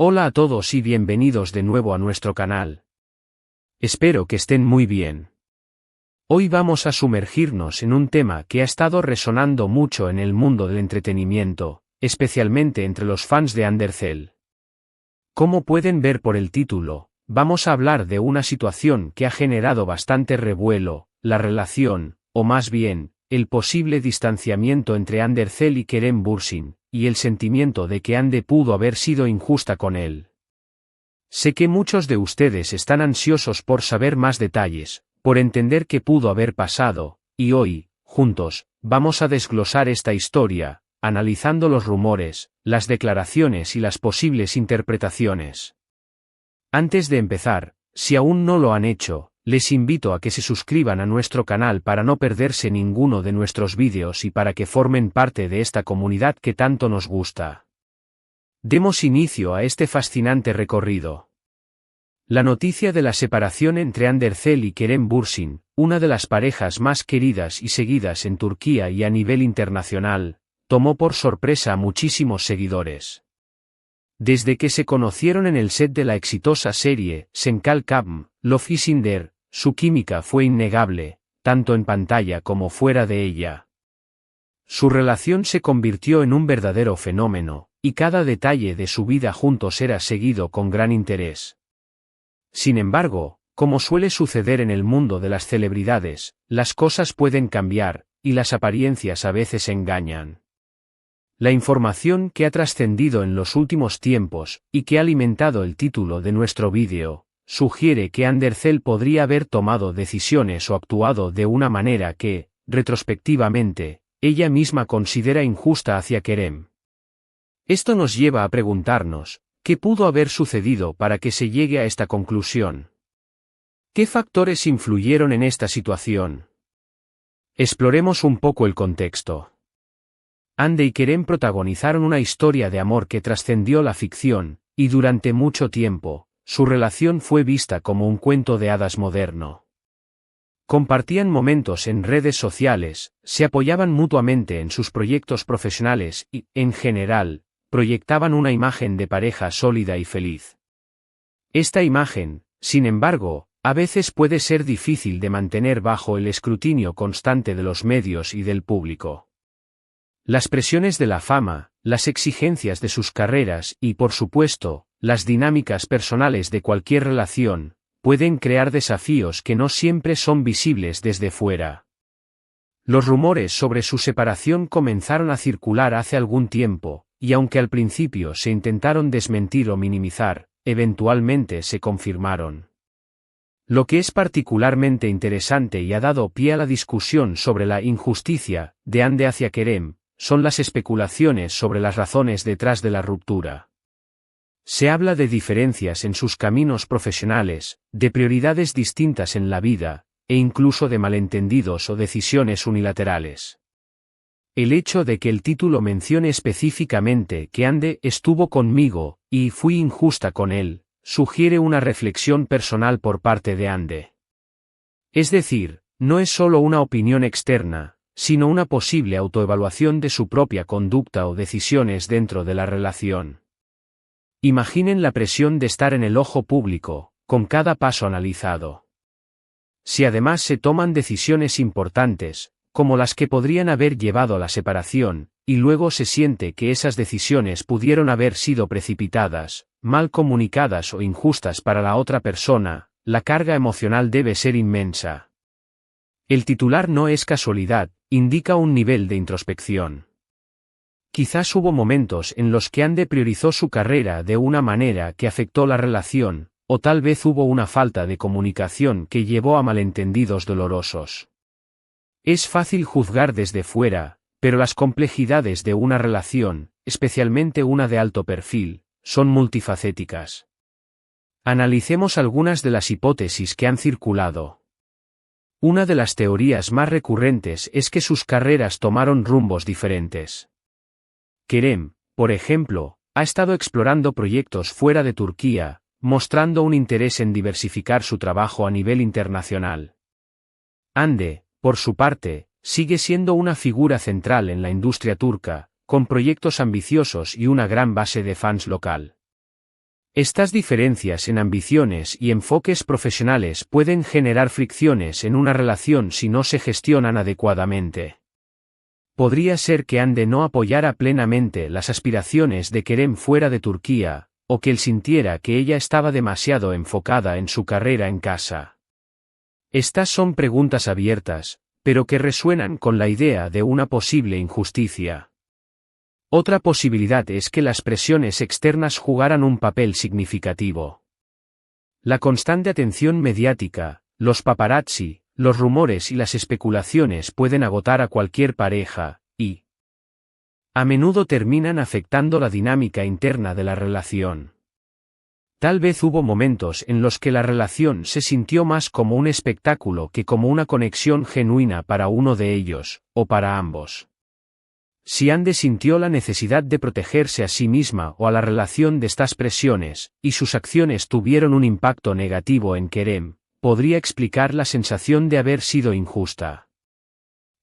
Hola a todos y bienvenidos de nuevo a nuestro canal. Espero que estén muy bien. Hoy vamos a sumergirnos en un tema que ha estado resonando mucho en el mundo del entretenimiento, especialmente entre los fans de Undercell. Como pueden ver por el título, vamos a hablar de una situación que ha generado bastante revuelo, la relación, o más bien, el posible distanciamiento entre Undercell y Kerem Bürsin, y el sentimiento de que Ande pudo haber sido injusta con él. Sé que muchos de ustedes están ansiosos por saber más detalles, por entender qué pudo haber pasado, y hoy, juntos, vamos a desglosar esta historia, analizando los rumores, las declaraciones y las posibles interpretaciones. Antes de empezar, si aún no lo han hecho, les invito a que se suscriban a nuestro canal para no perderse ninguno de nuestros vídeos y para que formen parte de esta comunidad que tanto nos gusta. Demos inicio a este fascinante recorrido. La noticia de la separación entre Undercell y Kerem Bürsin, una de las parejas más queridas y seguidas en Turquía y a nivel internacional, tomó por sorpresa a muchísimos seguidores. Desde que se conocieron en el set de la exitosa serie Senkal Kapm, Love is in there, su química fue innegable, tanto en pantalla como fuera de ella. Su relación se convirtió en un verdadero fenómeno, y cada detalle de su vida juntos era seguido con gran interés. Sin embargo, como suele suceder en el mundo de las celebridades, las cosas pueden cambiar, y las apariencias a veces engañan. La información que ha trascendido en los últimos tiempos, y que ha alimentado el título de nuestro vídeo, sugiere que Undercell podría haber tomado decisiones o actuado de una manera que, retrospectivamente, ella misma considera injusta hacia Kerem. Esto nos lleva a preguntarnos, ¿qué pudo haber sucedido para que se llegue a esta conclusión? ¿Qué factores influyeron en esta situación? Exploremos un poco el contexto. Ande y Kerem protagonizaron una historia de amor que trascendió la ficción, y durante mucho tiempo, su relación fue vista como un cuento de hadas moderno. Compartían momentos en redes sociales, se apoyaban mutuamente en sus proyectos profesionales y, en general, proyectaban una imagen de pareja sólida y feliz. Esta imagen, sin embargo, a veces puede ser difícil de mantener bajo el escrutinio constante de los medios y del público. Las presiones de la fama, las exigencias de sus carreras y, por supuesto, las dinámicas personales de cualquier relación, pueden crear desafíos que no siempre son visibles desde fuera. Los rumores sobre su separación comenzaron a circular hace algún tiempo, y aunque al principio se intentaron desmentir o minimizar, eventualmente se confirmaron. Lo que es particularmente interesante y ha dado pie a la discusión sobre la injusticia de Ande hacia Kerem, son las especulaciones sobre las razones detrás de la ruptura. Se habla de diferencias en sus caminos profesionales, de prioridades distintas en la vida, e incluso de malentendidos o decisiones unilaterales. El hecho de que el título mencione específicamente que Ande estuvo conmigo, y fui injusta con él, sugiere una reflexión personal por parte de Ande. Es decir, no es solo una opinión externa, sino una posible autoevaluación de su propia conducta o decisiones dentro de la relación. Imaginen la presión de estar en el ojo público, con cada paso analizado. Si además se toman decisiones importantes, como las que podrían haber llevado a la separación, y luego se siente que esas decisiones pudieron haber sido precipitadas, mal comunicadas o injustas para la otra persona, la carga emocional debe ser inmensa. El titular no es casualidad, indica un nivel de introspección. Quizás hubo momentos en los que Ande priorizó su carrera de una manera que afectó la relación, o tal vez hubo una falta de comunicación que llevó a malentendidos dolorosos. Es fácil juzgar desde fuera, pero las complejidades de una relación, especialmente una de alto perfil, son multifacéticas. Analicemos algunas de las hipótesis que han circulado. Una de las teorías más recurrentes es que sus carreras tomaron rumbos diferentes. Kerem, por ejemplo, ha estado explorando proyectos fuera de Turquía, mostrando un interés en diversificar su trabajo a nivel internacional. Ande, por su parte, sigue siendo una figura central en la industria turca, con proyectos ambiciosos y una gran base de fans local. Estas diferencias en ambiciones y enfoques profesionales pueden generar fricciones en una relación si no se gestionan adecuadamente. Podría ser que Hande no apoyara plenamente las aspiraciones de Kerem fuera de Turquía, o que él sintiera que ella estaba demasiado enfocada en su carrera en casa. Estas son preguntas abiertas, pero que resuenan con la idea de una posible injusticia. Otra posibilidad es que las presiones externas jugaran un papel significativo. La constante atención mediática, los paparazzi, los rumores y las especulaciones pueden agotar a cualquier pareja, y a menudo terminan afectando la dinámica interna de la relación. Tal vez hubo momentos en los que la relación se sintió más como un espectáculo que como una conexión genuina para uno de ellos, o para ambos. Si Hande sintió la necesidad de protegerse a sí misma o a la relación de estas presiones, y sus acciones tuvieron un impacto negativo en Kerem, podría explicar la sensación de haber sido injusta.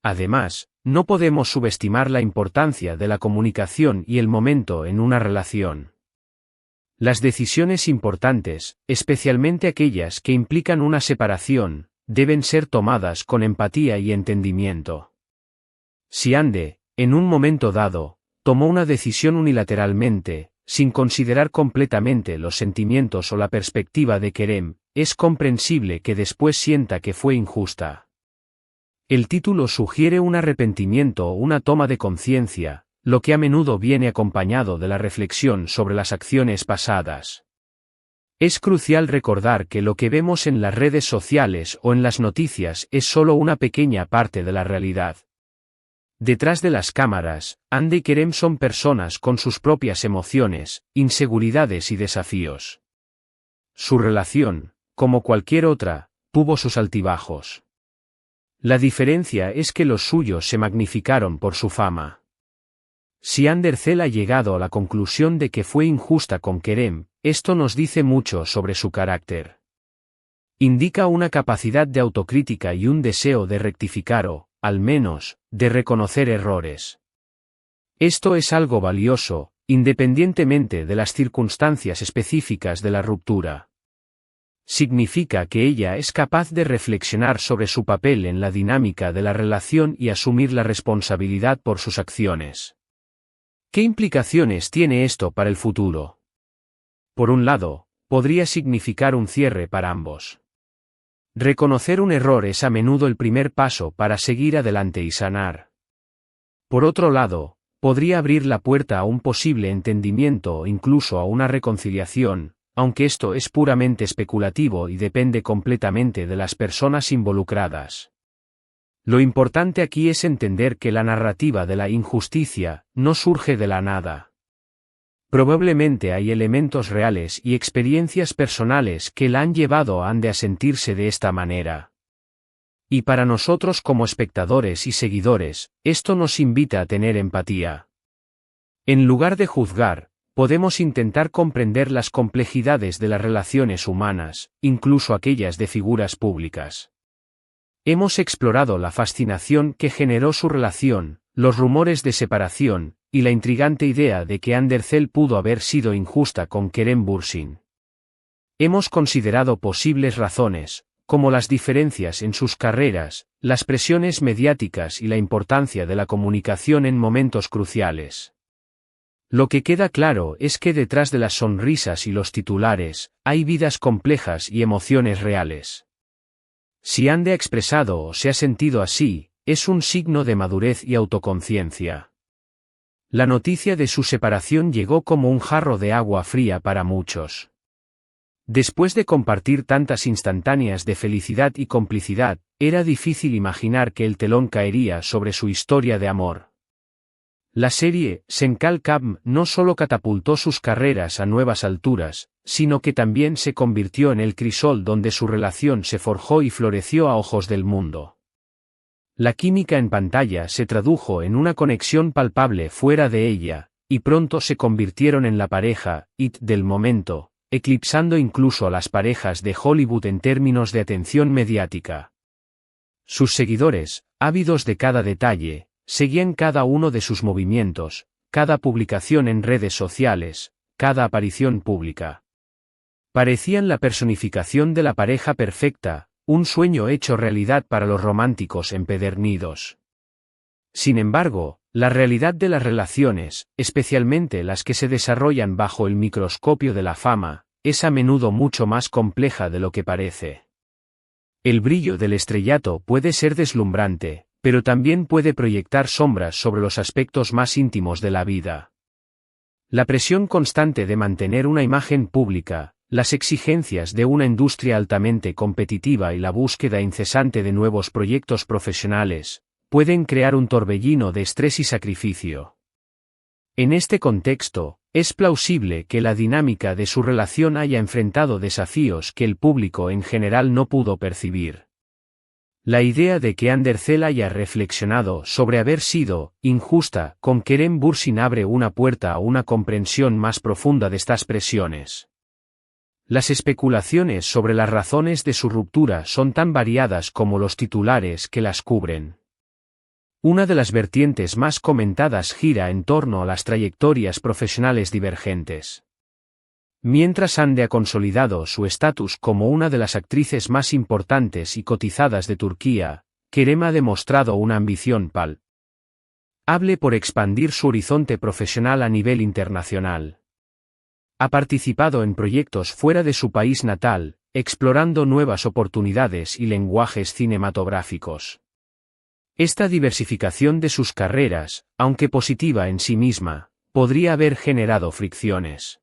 Además, no podemos subestimar la importancia de la comunicación y el momento en una relación. Las decisiones importantes, especialmente aquellas que implican una separación, deben ser tomadas con empatía y entendimiento. Si Hande, en un momento dado, tomó una decisión unilateralmente, sin considerar completamente los sentimientos o la perspectiva de Kerem, es comprensible que después sienta que fue injusta. El título sugiere un arrepentimiento o una toma de conciencia, lo que a menudo viene acompañado de la reflexión sobre las acciones pasadas. Es crucial recordar que lo que vemos en las redes sociales o en las noticias es solo una pequeña parte de la realidad. Detrás de las cámaras, Hande y Kerem son personas con sus propias emociones, inseguridades y desafíos. Su relación, como cualquier otra, tuvo sus altibajos. La diferencia es que los suyos se magnificaron por su fama. Si Anderzel ha llegado a la conclusión de que fue injusta con Kerem, esto nos dice mucho sobre su carácter. Indica una capacidad de autocrítica y un deseo de rectificar o, al menos, de reconocer errores. Esto es algo valioso, independientemente de las circunstancias específicas de la ruptura. Significa que ella es capaz de reflexionar sobre su papel en la dinámica de la relación y asumir la responsabilidad por sus acciones. ¿Qué implicaciones tiene esto para el futuro? Por un lado, podría significar un cierre para ambos. Reconocer un error es a menudo el primer paso para seguir adelante y sanar. Por otro lado, podría abrir la puerta a un posible entendimiento o incluso a una reconciliación, aunque esto es puramente especulativo y depende completamente de las personas involucradas. Lo importante aquí es entender que la narrativa de la injusticia no surge de la nada. Probablemente hay elementos reales y experiencias personales que la han llevado a Hande a sentirse de esta manera. Y para nosotros como espectadores y seguidores, esto nos invita a tener empatía. En lugar de juzgar, podemos intentar comprender las complejidades de las relaciones humanas, incluso aquellas de figuras públicas. Hemos explorado la fascinación que generó su relación, los rumores de separación, y la intrigante idea de que Anderzel pudo haber sido injusta con Kerem Bürsin. Hemos considerado posibles razones, como las diferencias en sus carreras, las presiones mediáticas y la importancia de la comunicación en momentos cruciales. Lo que queda claro es que detrás de las sonrisas y los titulares, hay vidas complejas y emociones reales. Si Hande ha expresado o se ha sentido así, es un signo de madurez y autoconciencia. La noticia de su separación llegó como un jarro de agua fría para muchos. Después de compartir tantas instantáneas de felicidad y complicidad, era difícil imaginar que el telón caería sobre su historia de amor. La serie Senkal Kabm no solo catapultó sus carreras a nuevas alturas, sino que también se convirtió en el crisol donde su relación se forjó y floreció a ojos del mundo. La química en pantalla se tradujo en una conexión palpable fuera de ella, y pronto se convirtieron en la pareja IT del momento, eclipsando incluso a las parejas de Hollywood en términos de atención mediática. Sus seguidores, ávidos de cada detalle, seguían cada uno de sus movimientos, cada publicación en redes sociales, cada aparición pública. Parecían la personificación de la pareja perfecta, un sueño hecho realidad para los románticos empedernidos. Sin embargo, la realidad de las relaciones, especialmente las que se desarrollan bajo el microscopio de la fama, es a menudo mucho más compleja de lo que parece. El brillo del estrellato puede ser deslumbrante, pero también puede proyectar sombras sobre los aspectos más íntimos de la vida. La presión constante de mantener una imagen pública, las exigencias de una industria altamente competitiva y la búsqueda incesante de nuevos proyectos profesionales, pueden crear un torbellino de estrés y sacrificio. En este contexto, es plausible que la dinámica de su relación haya enfrentado desafíos que el público en general no pudo percibir. La idea de que Andercel haya reflexionado sobre haber sido injusta con Kerem Bürsin abre una puerta a una comprensión más profunda de estas presiones. Las especulaciones sobre las razones de su ruptura son tan variadas como los titulares que las cubren. Una de las vertientes más comentadas gira en torno a las trayectorias profesionales divergentes. Mientras Hande ha consolidado su estatus como una de las actrices más importantes y cotizadas de Turquía, Kerem ha demostrado una ambición palpable por expandir su horizonte profesional a nivel internacional. Ha participado en proyectos fuera de su país natal, explorando nuevas oportunidades y lenguajes cinematográficos. Esta diversificación de sus carreras, aunque positiva en sí misma, podría haber generado fricciones.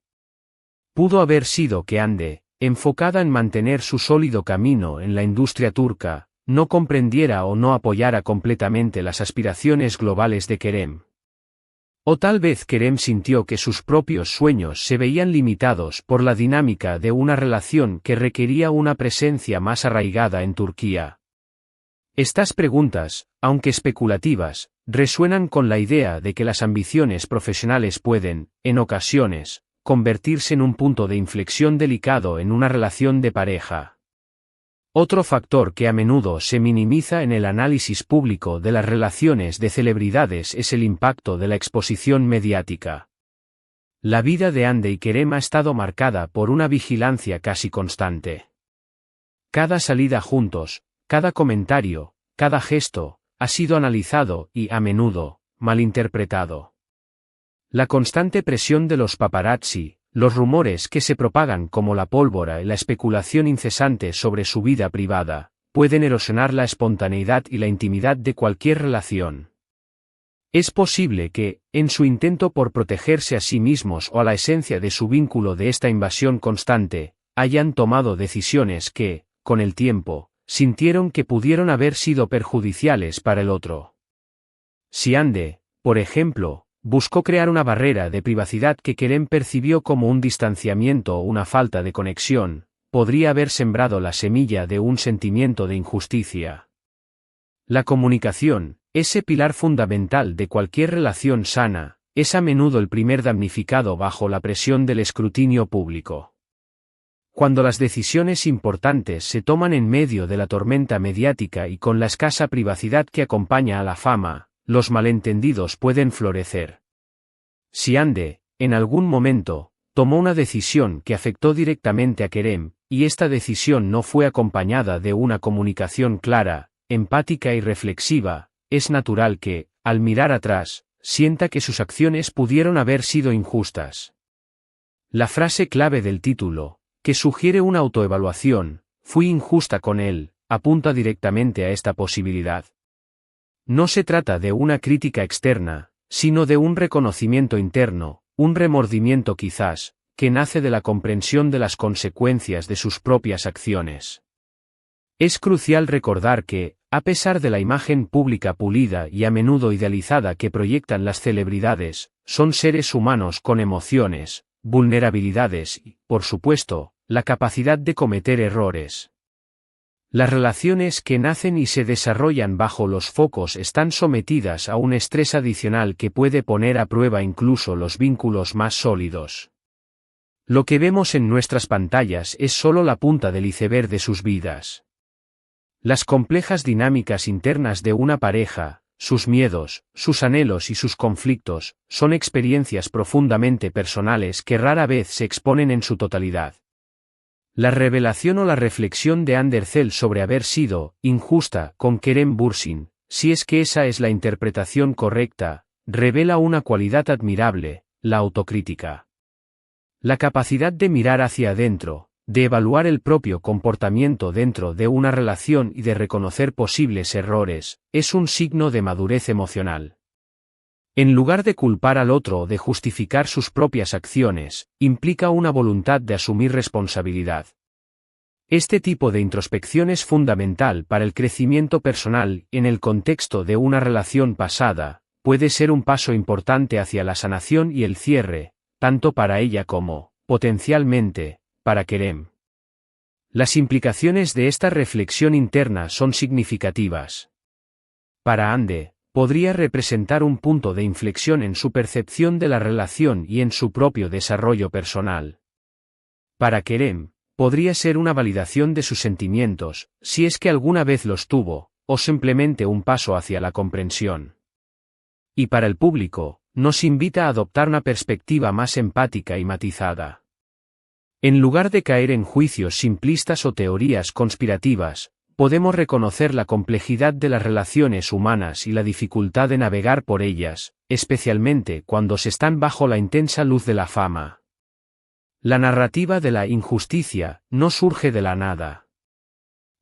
Pudo haber sido que Hande, enfocada en mantener su sólido camino en la industria turca, no comprendiera o no apoyara completamente las aspiraciones globales de Kerem. O tal vez Kerem sintió que sus propios sueños se veían limitados por la dinámica de una relación que requería una presencia más arraigada en Turquía. Estas preguntas, aunque especulativas, resuenan con la idea de que las ambiciones profesionales pueden, en ocasiones, convertirse en un punto de inflexión delicado en una relación de pareja. Otro factor que a menudo se minimiza en el análisis público de las relaciones de celebridades es el impacto de la exposición mediática. La vida de Hande y Kerem ha estado marcada por una vigilancia casi constante. Cada salida juntos, cada comentario, cada gesto, ha sido analizado y, a menudo, malinterpretado. La constante presión de los paparazzi, los rumores que se propagan como la pólvora y la especulación incesante sobre su vida privada, pueden erosionar la espontaneidad y la intimidad de cualquier relación. Es posible que, en su intento por protegerse a sí mismos o a la esencia de su vínculo de esta invasión constante, hayan tomado decisiones que, con el tiempo, sintieron que pudieron haber sido perjudiciales para el otro. Si Hande, por ejemplo, buscó crear una barrera de privacidad que Kerem percibió como un distanciamiento o una falta de conexión, podría haber sembrado la semilla de un sentimiento de injusticia. La comunicación, ese pilar fundamental de cualquier relación sana, es a menudo el primer damnificado bajo la presión del escrutinio público. Cuando las decisiones importantes se toman en medio de la tormenta mediática y con la escasa privacidad que acompaña a la fama, los malentendidos pueden florecer. Si Hande, en algún momento, tomó una decisión que afectó directamente a Kerem, y esta decisión no fue acompañada de una comunicación clara, empática y reflexiva, es natural que, al mirar atrás, sienta que sus acciones pudieron haber sido injustas. La frase clave del título, que sugiere una autoevaluación, fui injusta con él, apunta directamente a esta posibilidad. No se trata de una crítica externa, sino de un reconocimiento interno, un remordimiento quizás, que nace de la comprensión de las consecuencias de sus propias acciones. Es crucial recordar que, a pesar de la imagen pública pulida y a menudo idealizada que proyectan las celebridades, son seres humanos con emociones, vulnerabilidades y, por supuesto, la capacidad de cometer errores. Las relaciones que nacen y se desarrollan bajo los focos están sometidas a un estrés adicional que puede poner a prueba incluso los vínculos más sólidos. Lo que vemos en nuestras pantallas es solo la punta del iceberg de sus vidas. Las complejas dinámicas internas de una pareja, sus miedos, sus anhelos y sus conflictos, son experiencias profundamente personales que rara vez se exponen en su totalidad. La revelación o la reflexión de Andercel sobre haber sido injusta con Kerem Bürsin, si es que esa es la interpretación correcta, revela una cualidad admirable, la autocrítica. La capacidad de mirar hacia adentro, de evaluar el propio comportamiento dentro de una relación y de reconocer posibles errores, es un signo de madurez emocional. En lugar de culpar al otro o de justificar sus propias acciones, implica una voluntad de asumir responsabilidad. Este tipo de introspección es fundamental para el crecimiento personal y en el contexto de una relación pasada, puede ser un paso importante hacia la sanación y el cierre, tanto para ella como, potencialmente, para Kerem. Las implicaciones de esta reflexión interna son significativas. Para Ande, podría representar un punto de inflexión en su percepción de la relación y en su propio desarrollo personal. Para Kerem, podría ser una validación de sus sentimientos, si es que alguna vez los tuvo, o simplemente un paso hacia la comprensión. Y para el público, nos invita a adoptar una perspectiva más empática y matizada. En lugar de caer en juicios simplistas o teorías conspirativas, podemos reconocer la complejidad de las relaciones humanas y la dificultad de navegar por ellas, especialmente cuando se están bajo la intensa luz de la fama. La narrativa de la injusticia no surge de la nada.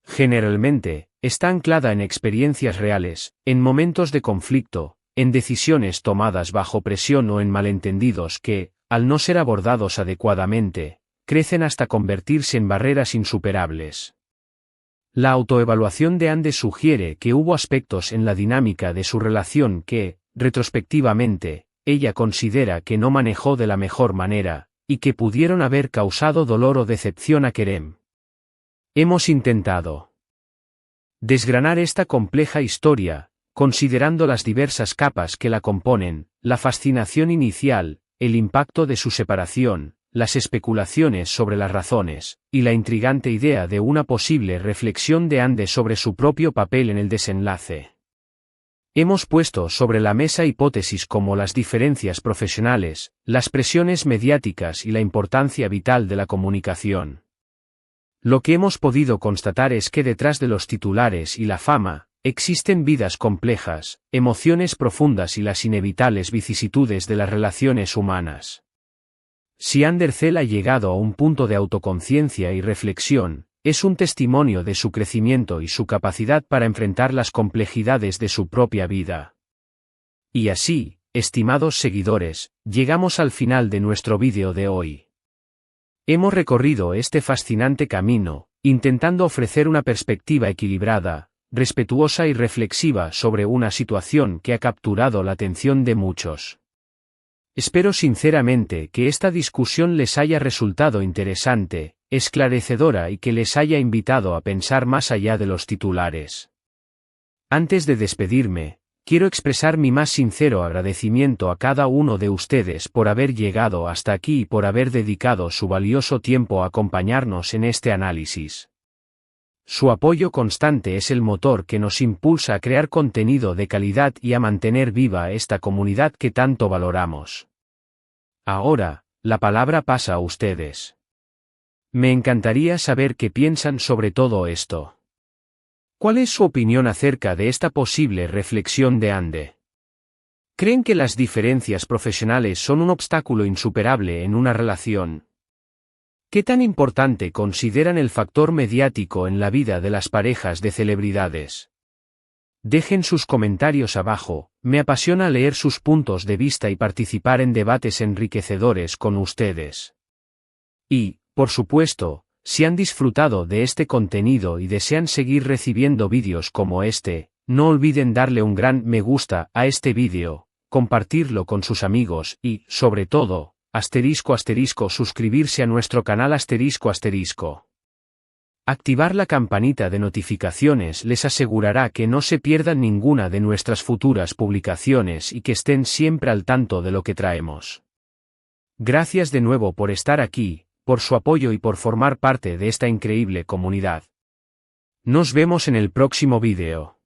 Generalmente, está anclada en experiencias reales, en momentos de conflicto, en decisiones tomadas bajo presión o en malentendidos que, al no ser abordados adecuadamente, crecen hasta convertirse en barreras insuperables. La autoevaluación de Ande sugiere que hubo aspectos en la dinámica de su relación que, retrospectivamente, ella considera que no manejó de la mejor manera, y que pudieron haber causado dolor o decepción a Kerem. Hemos intentado desgranar esta compleja historia, considerando las diversas capas que la componen, la fascinación inicial, el impacto de su separación, las especulaciones sobre las razones, y la intrigante idea de una posible reflexión de Ande sobre su propio papel en el desenlace. Hemos puesto sobre la mesa hipótesis como las diferencias profesionales, las presiones mediáticas y la importancia vital de la comunicación. Lo que hemos podido constatar es que detrás de los titulares y la fama, existen vidas complejas, emociones profundas y las inevitables vicisitudes de las relaciones humanas. Si Andercel ha llegado a un punto de autoconciencia y reflexión, es un testimonio de su crecimiento y su capacidad para enfrentar las complejidades de su propia vida. Y así, estimados seguidores, llegamos al final de nuestro vídeo de hoy. Hemos recorrido este fascinante camino, intentando ofrecer una perspectiva equilibrada, respetuosa y reflexiva sobre una situación que ha capturado la atención de muchos. Espero sinceramente que esta discusión les haya resultado interesante, esclarecedora y que les haya invitado a pensar más allá de los titulares. Antes de despedirme, quiero expresar mi más sincero agradecimiento a cada uno de ustedes por haber llegado hasta aquí y por haber dedicado su valioso tiempo a acompañarnos en este análisis. Su apoyo constante es el motor que nos impulsa a crear contenido de calidad y a mantener viva esta comunidad que tanto valoramos. Ahora, la palabra pasa a ustedes. Me encantaría saber qué piensan sobre todo esto. ¿Cuál es su opinión acerca de esta posible reflexión de Ande? ¿Creen que las diferencias profesionales son un obstáculo insuperable en una relación? ¿Qué tan importante consideran el factor mediático en la vida de las parejas de celebridades? Dejen sus comentarios abajo, me apasiona leer sus puntos de vista y participar en debates enriquecedores con ustedes. Y, por supuesto, si han disfrutado de este contenido y desean seguir recibiendo vídeos como este, no olviden darle un gran me gusta a este vídeo, compartirlo con sus amigos y, sobre todo, suscribirse a nuestro canal ***. Activar la campanita de notificaciones les asegurará que no se pierdan ninguna de nuestras futuras publicaciones y que estén siempre al tanto de lo que traemos. Gracias de nuevo por estar aquí, por su apoyo y por formar parte de esta increíble comunidad. Nos vemos en el próximo vídeo.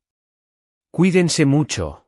Cuídense mucho.